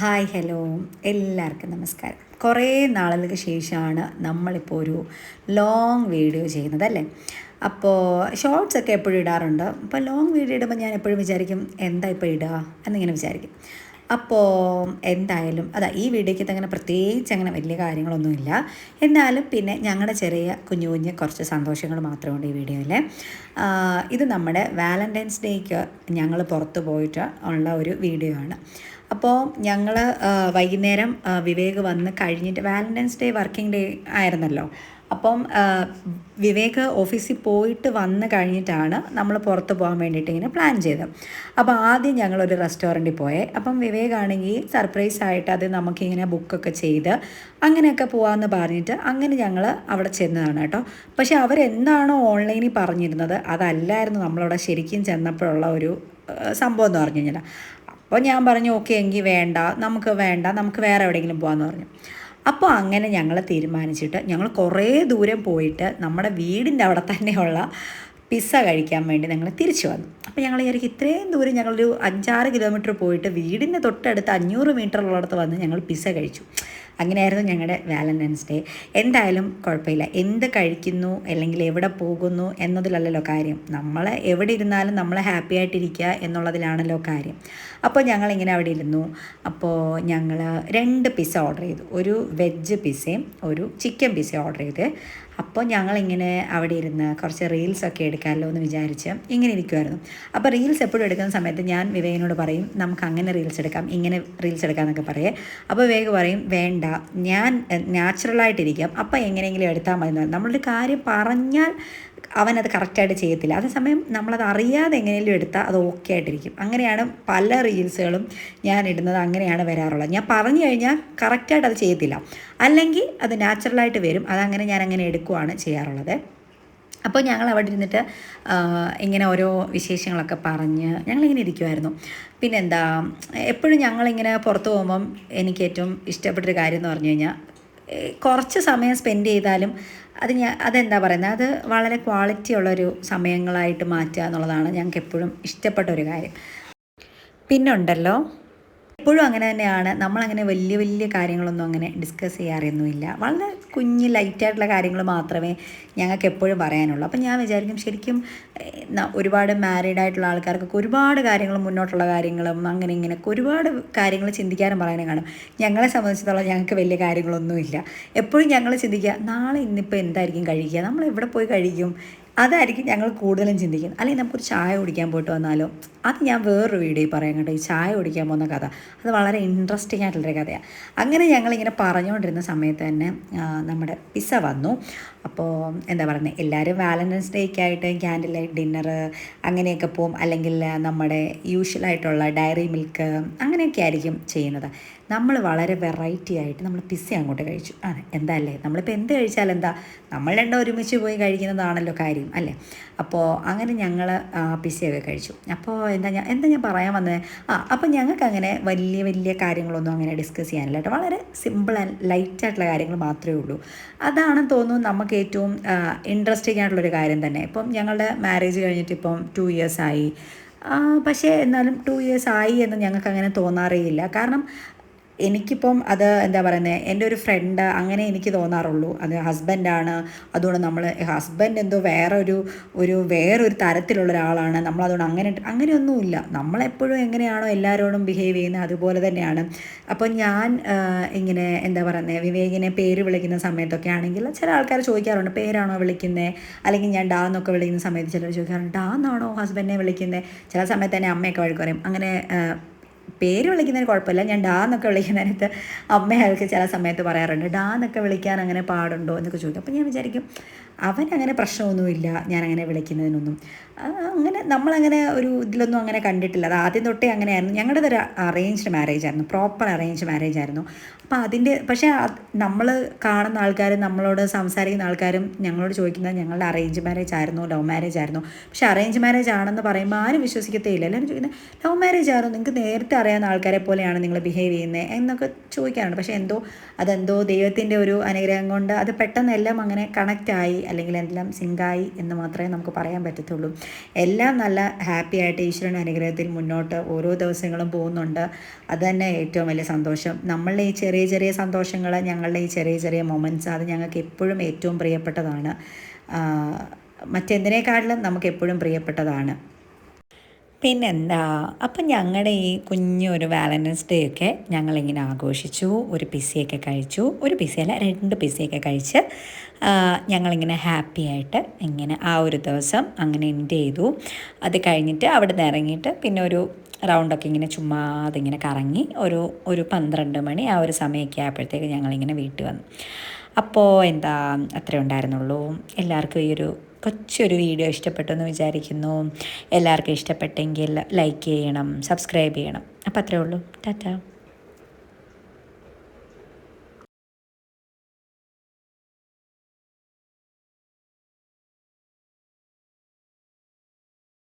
Hi hello എല്ലാവർക്കും നമസ്കാരം. കുറേ നാളുകൾക്ക് ശേഷമാണ് നമ്മളിപ്പോൾ ഒരു ലോങ് വീഡിയോ ചെയ്യുന്നത് അല്ലേ. അപ്പോൾ ഷോർട്സ് ഒക്കെ എപ്പോഴും ഇടാറുണ്ട്. അപ്പോൾ ലോങ് വീഡിയോ ഇടുമ്പോൾ ഞാൻ എപ്പോഴും വിചാരിക്കും എന്താ ഇപ്പോൾ ഇടുക എന്നിങ്ങനെ വിചാരിക്കും. അപ്പോൾ എന്തായാലും അതാ ഈ വീഡിയോയ്ക്ക് അങ്ങനെ പ്രത്യേകിച്ച് അങ്ങനെ വലിയ കാര്യങ്ങളൊന്നുമില്ല. എന്നാലും പിന്നെ ഞങ്ങളുടെ ചെറിയ കുഞ്ഞു കുഞ്ഞ് കുറച്ച് സന്തോഷങ്ങൾ മാത്രമുണ്ട് ഈ വീഡിയോയിൽ. ഇത് നമ്മുടെ വാലൻറ്റൈൻസ് ഡേക്ക് ഞങ്ങൾ പുറത്ത് പോയിട്ട് ഉള്ള ഒരു വീഡിയോ ആണ്. അപ്പോൾ ഞങ്ങൾ വൈകുന്നേരം വിവേക് വന്ന് കഴിഞ്ഞിട്ട് വാലൻറ്റൈൻസ് ഡേ വർക്കിംഗ് ഡേ ആയിരുന്നല്ലോ. അപ്പം വിവേക് ഓഫീസിൽ പോയിട്ട് വന്ന് കഴിഞ്ഞിട്ടാണ് നമ്മൾ പുറത്ത് പോകാൻ വേണ്ടിയിട്ട് ഇങ്ങനെ പ്ലാൻ ചെയ്തത്. അപ്പോൾ ആദ്യം ഞങ്ങളൊരു റെസ്റ്റോറൻറ്റിൽ പോയേ. അപ്പം വിവേക് ആണെങ്കിൽ സർപ്രൈസ് ആയിട്ട് അത് നമുക്കിങ്ങനെ ബുക്കൊക്കെ ചെയ്ത് അങ്ങനെയൊക്കെ പോകാമെന്ന് പറഞ്ഞിട്ട് അങ്ങനെ ഞങ്ങൾ അവിടെ ചെന്നതാണ് കേട്ടോ. പക്ഷേ അവരെന്താണോ ഓൺലൈനിൽ പറഞ്ഞിരുന്നത് അതല്ലായിരുന്നു നമ്മളവിടെ ശരിക്കും ചെന്നപ്പോഴുള്ള ഒരു സംഭവം എന്ന് പറഞ്ഞു കഴിഞ്ഞാൽ. അപ്പോൾ ഞാൻ പറഞ്ഞു ഓക്കെ എങ്കിൽ വേണ്ട, നമുക്ക് വേറെ എവിടെയെങ്കിലും പോകാമെന്ന് പറഞ്ഞു. അപ്പോൾ അങ്ങനെ ഞങ്ങൾ തീരുമാനിച്ചിട്ട് ഞങ്ങൾ കുറേ ദൂരം പോയിട്ട് നമ്മുടെ വീടിൻ്റെ അവിടെ തന്നെയുള്ള പിസ്സ കഴിക്കാൻ വേണ്ടി ഞങ്ങൾ തിരിച്ചു വന്നു. അപ്പോൾ ഞങ്ങൾ വിചാരിക്കും ഇത്രയും ദൂരം ഞങ്ങളൊരു 5-6 കിലോമീറ്റർ പോയിട്ട് വീടിൻ്റെ തൊട്ടടുത്ത് 500 മീറ്റർ ഉള്ളിടത്ത് വന്ന് ഞങ്ങൾ പിസ്സ കഴിച്ചു. അങ്ങനെയായിരുന്നു ഞങ്ങളുടെ വാലൻറ്റൈൻസ് ഡേ. എന്തായാലും കുഴപ്പമില്ല, എന്ത് കഴിക്കുന്നു അല്ലെങ്കിൽ എവിടെ പോകുന്നു എന്നതിലല്ലല്ലോ കാര്യം, നമ്മൾ എവിടെ ഇരുന്നാലും നമ്മൾ ഹാപ്പി ആയിട്ടിരിക്കുക എന്നുള്ളതിലാണല്ലോ കാര്യം. അപ്പോൾ ഞങ്ങളിങ്ങനെ അവിടെ ഇരുന്നു. അപ്പോൾ ഞങ്ങൾ 2 പിസ്സ ഓർഡർ ചെയ്തു, ഒരു വെജ് പിസ്സയും ഒരു ചിക്കൻ പിസ്സയും ഓർഡർ ചെയ്ത്. അപ്പോൾ ഞങ്ങളിങ്ങനെ അവിടെ ഇരുന്ന് കുറച്ച് റീൽസൊക്കെ എടുക്കാമല്ലോ എന്ന് വിചാരിച്ച് ഇങ്ങനെ ഇരിക്കുമായിരുന്നു. അപ്പോൾ റീൽസ് എപ്പോഴും എടുക്കുന്ന സമയത്ത് ഞാൻ വിവേകിനോട് പറയും നമുക്ക് അങ്ങനെ റീൽസ് എടുക്കാം, ഇങ്ങനെ റീൽസ് എടുക്കാം എന്നൊക്കെ പറയേ. അപ്പോൾ വിവേക് പറയും വേണ്ട, ഞാൻ നാച്ചുറലായിട്ടിരിക്കാം, അപ്പോൾ എങ്ങനെയെങ്കിലും എടുത്താൽ മതി. നമ്മളൊരു കാര്യം പറഞ്ഞാൽ അവനത് കറക്റ്റായിട്ട് ചെയ്യത്തില്ല. അതേസമയം നമ്മളത് അറിയാതെ എങ്ങനെയെങ്കിലും എടുത്താൽ അത് ഓക്കെ ആയിട്ടിരിക്കും. അങ്ങനെയാണ് പല റീൽസുകളും ഞാൻ ഇടുന്നത്, അങ്ങനെയാണ് വരാറുള്ളത്. ഞാൻ പറഞ്ഞു കഴിഞ്ഞാൽ കറക്റ്റായിട്ട് അത് ചെയ്യത്തില്ല, അല്ലെങ്കിൽ അത് നാച്ചുറലായിട്ട് വരും. അതങ്ങനെ ഞാൻ അങ്ങനെ എടുക്കുകയാണ് ചെയ്യാറുള്ളത്. അപ്പോൾ ഞങ്ങൾ അവിടെ ഇരുന്നിട്ട് ഇങ്ങനെ ഓരോ വിശേഷങ്ങളൊക്കെ പറഞ്ഞ് ഞങ്ങളിങ്ങനെ ഇരിക്കുമായിരുന്നു. പിന്നെന്താ, എപ്പോഴും ഞങ്ങളിങ്ങനെ പുറത്ത് പോകുമ്പം എനിക്ക് ഏറ്റവും ഇഷ്ടപ്പെട്ടൊരു കാര്യം എന്ന് പറഞ്ഞു കഴിഞ്ഞാൽ കുറച്ച് സമയം സ്പെൻഡ് ചെയ്താലും അതെന്താ പറയുന്നത്, അത് വളരെ ക്വാളിറ്റി ഉള്ളൊരു സമയങ്ങളായിട്ട് മാറ്റുക എന്നുള്ളതാണ് ഞങ്ങൾക്ക് എപ്പോഴും ഇഷ്ടപ്പെട്ട ഒരു കാര്യം. പിന്നുണ്ടല്ലോ, എപ്പോഴും അങ്ങനെ തന്നെയാണ്, നമ്മളങ്ങനെ വലിയ വലിയ കാര്യങ്ങളൊന്നും അങ്ങനെ ഡിസ്കസ് ചെയ്യാറൊന്നുമില്ല. വളരെ കുഞ്ഞ് ലൈറ്റായിട്ടുള്ള കാര്യങ്ങൾ മാത്രമേ ഞങ്ങൾക്ക് എപ്പോഴും പറയാനുള്ളൂ. അപ്പം ഞാൻ വിചാരിക്കും ശരിക്കും ഒരുപാട് മാരീഡായിട്ടുള്ള ആൾക്കാർക്കൊക്കെ ഒരുപാട് കാര്യങ്ങൾ, മുന്നോട്ടുള്ള കാര്യങ്ങളും അങ്ങനെ ഇങ്ങനെയൊക്കെ ഒരുപാട് കാര്യങ്ങൾ ചിന്തിക്കാനും പറയാനും കാണും. ഞങ്ങളെ സംബന്ധിച്ചിടത്തോളം ഞങ്ങൾക്ക് വലിയ കാര്യങ്ങളൊന്നുമില്ല. എപ്പോഴും ഞങ്ങൾ ചിന്തിക്കുക നാളെ ഇന്നിപ്പോൾ എന്തായിരിക്കും കഴിക്കുക, നമ്മൾ എവിടെ പോയി കഴിക്കും, അതായിരിക്കും ഞങ്ങൾ കൂടുതലും ചിന്തിക്കുന്നത്. അല്ലെങ്കിൽ നമുക്കൊരു ചായ കുടിക്കാൻ പോയിട്ട് വന്നാലോ, അത് ഞാൻ വേറൊരു വീഡിയോയിൽ പറയാം കേട്ടോ. ഈ ചായ കുടിക്കാൻ പോകുന്ന കഥ അത് വളരെ ഇൻട്രസ്റ്റിംഗ് ആയിട്ടുള്ളൊരു കഥയാണ്. അങ്ങനെ ഞങ്ങളിങ്ങനെ പറഞ്ഞുകൊണ്ടിരുന്ന സമയത്ത് തന്നെ നമ്മുടെ പിസ്സ വന്നു. അപ്പോൾ എന്താ പറയുന്നത്, എല്ലാവരും വാലൻറ്റൈൻസ് ഡേക്കായിട്ട് ക്യാൻഡിൽ ലൈറ്റ് ഡിന്നർ അങ്ങനെയൊക്കെ പോവും, അല്ലെങ്കിൽ നമ്മുടെ യൂഷ്വലായിട്ടുള്ള ഡയറി മിൽക്ക് അങ്ങനെയൊക്കെ ആയിരിക്കും ചെയ്യുന്നത്. നമ്മൾ വളരെ വെറൈറ്റി ആയിട്ട് നമ്മൾ പിസ്സ അങ്ങോട്ട് കഴിച്ചു. എന്താ അല്ലേ, നമ്മളിപ്പോൾ എന്ത് കഴിച്ചാലും എന്താ, നമ്മൾ രണ്ടും ഒരുമിച്ച് പോയി കഴിക്കുന്നതാണല്ലോ കാര്യം അല്ലേ. അപ്പോൾ അങ്ങനെ ഞങ്ങൾ പിസ്സയൊക്കെ കഴിച്ചു. അപ്പോൾ എന്താ ഞാൻ പറയാൻ വന്നത്, അപ്പോൾ ഞങ്ങൾക്ക് അങ്ങനെ വലിയ വലിയ കാര്യങ്ങളൊന്നും അങ്ങനെ ഡിസ്കസ് ചെയ്യാനില്ല കേട്ടോ. വളരെ സിമ്പിൾ ആൻഡ് ലൈറ്റായിട്ടുള്ള കാര്യങ്ങൾ മാത്രമേ ഉള്ളൂ. അതാണെന്ന് തോന്നുന്നു നമുക്ക് ഏറ്റവും ഇൻട്രസ്റ്റിംഗ് ആയിട്ടുള്ളൊരു കാര്യം തന്നെ. ഇപ്പം ഞങ്ങളുടെ മാരേജ് കഴിഞ്ഞിട്ട് ഇപ്പം 2 ഇയേഴ്സ് ആയി. പക്ഷേ എന്നാലും 2 ഇയേഴ്സ് ആയി എന്ന് ഞങ്ങൾക്ക് അങ്ങനെ തോന്നാറേയില്ല. കാരണം എനിക്കിപ്പം അത് എന്താ പറയുന്നത്, എൻ്റെ ഒരു ഫ്രണ്ട് അങ്ങനെ എനിക്ക് തോന്നാറുള്ളൂ. അത് ഹസ്ബൻഡാണ്, അതുകൊണ്ട് നമ്മൾ ഹസ്ബൻഡ് എന്തോ വേറൊരു തരത്തിലുള്ള ഒരാളാണ്, നമ്മളതുകൊണ്ട് അങ്ങനെയൊന്നുമില്ല. നമ്മളെപ്പോഴും എങ്ങനെയാണോ എല്ലാവരോടും ബിഹേവ് ചെയ്യുന്നത് അതുപോലെ തന്നെയാണ്. അപ്പോൾ ഞാൻ ഇങ്ങനെ എന്താ പറയുന്നത്, വിവേകിനെ പേര് വിളിക്കുന്ന സമയത്തൊക്കെ ആണെങ്കിൽ ചില ആൾക്കാർ ചോദിക്കാറുണ്ട് പേരാണോ വിളിക്കുന്നത്, അല്ലെങ്കിൽ ഞാൻ ഡാ എന്നൊക്കെ വിളിക്കുന്ന സമയത്ത് ചിലർ ചോദിക്കാറുണ്ട് ഡാ എന്നാണോ ഹസ്ബൻഡിനെ വിളിക്കുന്നത്. ചില സമയത്ത് തന്നെ അമ്മയൊക്കെ വഴക്ക് പറയും. അങ്ങനെ പേര് വിളിക്കുന്നതിന് കുഴപ്പമില്ല, ഞാൻ ഡാ എന്നൊക്കെ വിളിക്കുന്നതിനകത്ത് അമ്മയൊക്കെ ചില സമയത്ത് പറയാറുണ്ട് ഡാ എന്നൊക്കെ വിളിക്കാൻ അങ്ങനെ പാടുണ്ടോ എന്നൊക്കെ ചോദിക്കും. അപ്പോൾ ഞാൻ വിചാരിക്കും അവനങ്ങനെ പ്രശ്നമൊന്നുമില്ല ഞാനങ്ങനെ വിളിക്കുന്നതിനൊന്നും. അങ്ങനെ നമ്മളങ്ങനെ ഒരു ഇതിലൊന്നും അങ്ങനെ കണ്ടിട്ടില്ല. അത് ആദ്യം തൊട്ടേ അങ്ങനെയായിരുന്നു. ഞങ്ങളുടേത് ഒരു അറേഞ്ച്ഡ് മാരേജ് ആയിരുന്നു, പ്രോപ്പർ അറേഞ്ച്ഡ് മാരേജ് ആയിരുന്നു. അപ്പോൾ പക്ഷേ നമ്മൾ കാണുന്ന ആൾക്കാരും നമ്മളോട് സംസാരിക്കുന്ന ആൾക്കാരും ഞങ്ങളോട് ചോദിക്കുന്നത് ഞങ്ങളുടെ അറേഞ്ച് മാരേജ് ആയിരുന്നു ലവ് മാരേജ് ആയിരുന്നു. പക്ഷേ അറേഞ്ച് മാരേജ് ആണെന്ന് പറയുമ്പോൾ ആരും വിശ്വസിക്കത്തേ ഇല്ല. എല്ലാവരും ചോദിക്കുന്നത് ലവ് മാരേജ് ആയിരുന്നു, നിങ്ങൾക്ക് നേരത്തെ അറിയാവുന്ന ആൾക്കാരെ പോലെയാണ് നിങ്ങൾ ബിഹേവ് ചെയ്യുന്നത് എന്നൊക്കെ ചോദിക്കാറുണ്ട്. പക്ഷേ അതെന്തോ ദൈവത്തിൻ്റെ ഒരു അനുഗ്രഹം കൊണ്ട് അത് പെട്ടെന്ന് എല്ലാം അങ്ങനെ കണക്റ്റായി, അല്ലെങ്കിൽ എല്ലാം സിങ്കായി എന്ന് മാത്രമേ നമുക്ക് പറയാൻ പറ്റത്തുള്ളൂ. എല്ലാം നല്ല ഹാപ്പി ആയിട്ട് ഈശ്വരൻ അനുഗ്രഹത്തിൽ മുന്നോട്ട് ഓരോ ദിവസങ്ങളും പോകുന്നുണ്ട്. അത് തന്നെ ഏറ്റവും വലിയ സന്തോഷം. നമ്മളുടെ ഈ ചെറിയ ചെറിയ സന്തോഷങ്ങൾ, ഞങ്ങളുടെ ഈ ചെറിയ ചെറിയ മൊമെൻറ്റ്സ്, അത് ഞങ്ങൾക്ക് എപ്പോഴും ഏറ്റവും പ്രിയപ്പെട്ടതാണ്. മറ്റെന്തിനേക്കാട്ടിലും നമുക്ക് എപ്പോഴും പ്രിയപ്പെട്ടതാണ്. പിന്നെന്താ, അപ്പം ഞങ്ങളുടെ ഈ കുഞ്ഞൊരു വാലൻറ്റൈൻസ് ഡേ ഒക്കെ ഞങ്ങളിങ്ങനെ ആഘോഷിച്ചു. ഒരു പിസയൊക്കെ കഴിച്ചു, ഒരു പിസയല്ല 2 പിസയൊക്കെ കഴിച്ച് ഞങ്ങളിങ്ങനെ ഹാപ്പി ആയിട്ട് ഇങ്ങനെ ആ ഒരു ദിവസം അങ്ങനെ എൻഡ് ചെയ്തു. അത് കഴിഞ്ഞിട്ട് അവിടെ നിന്ന് ഇറങ്ങിയിട്ട് പിന്നെ ഒരു റൗണ്ടൊക്കെ ഇങ്ങനെ ചുമ്മാ അതിങ്ങനെ കറങ്ങി ഒരു 12 മണി ആ ഒരു സമയമൊക്കെ ആയപ്പോഴത്തേക്ക് ഞങ്ങളിങ്ങനെ വീട്ടിൽ വന്നു. അപ്പോൾ എന്താ, അത്രേ ഉണ്ടായിരുന്നുള്ളൂ. എല്ലാവർക്കും ഈ ഒരു കൊച്ചൊരു വീഡിയോ ഇഷ്ടപ്പെട്ടു എന്ന് വിചാരിക്കുന്നു. എല്ലാവർക്കും ഇഷ്ടപ്പെട്ടെങ്കിൽ ലൈക്ക് ചെയ്യണം, സബ്സ്ക്രൈബ് ചെയ്യണം. അപ്പോൾ അത്രേ ഉള്ളൂ. ടാറ്റാ.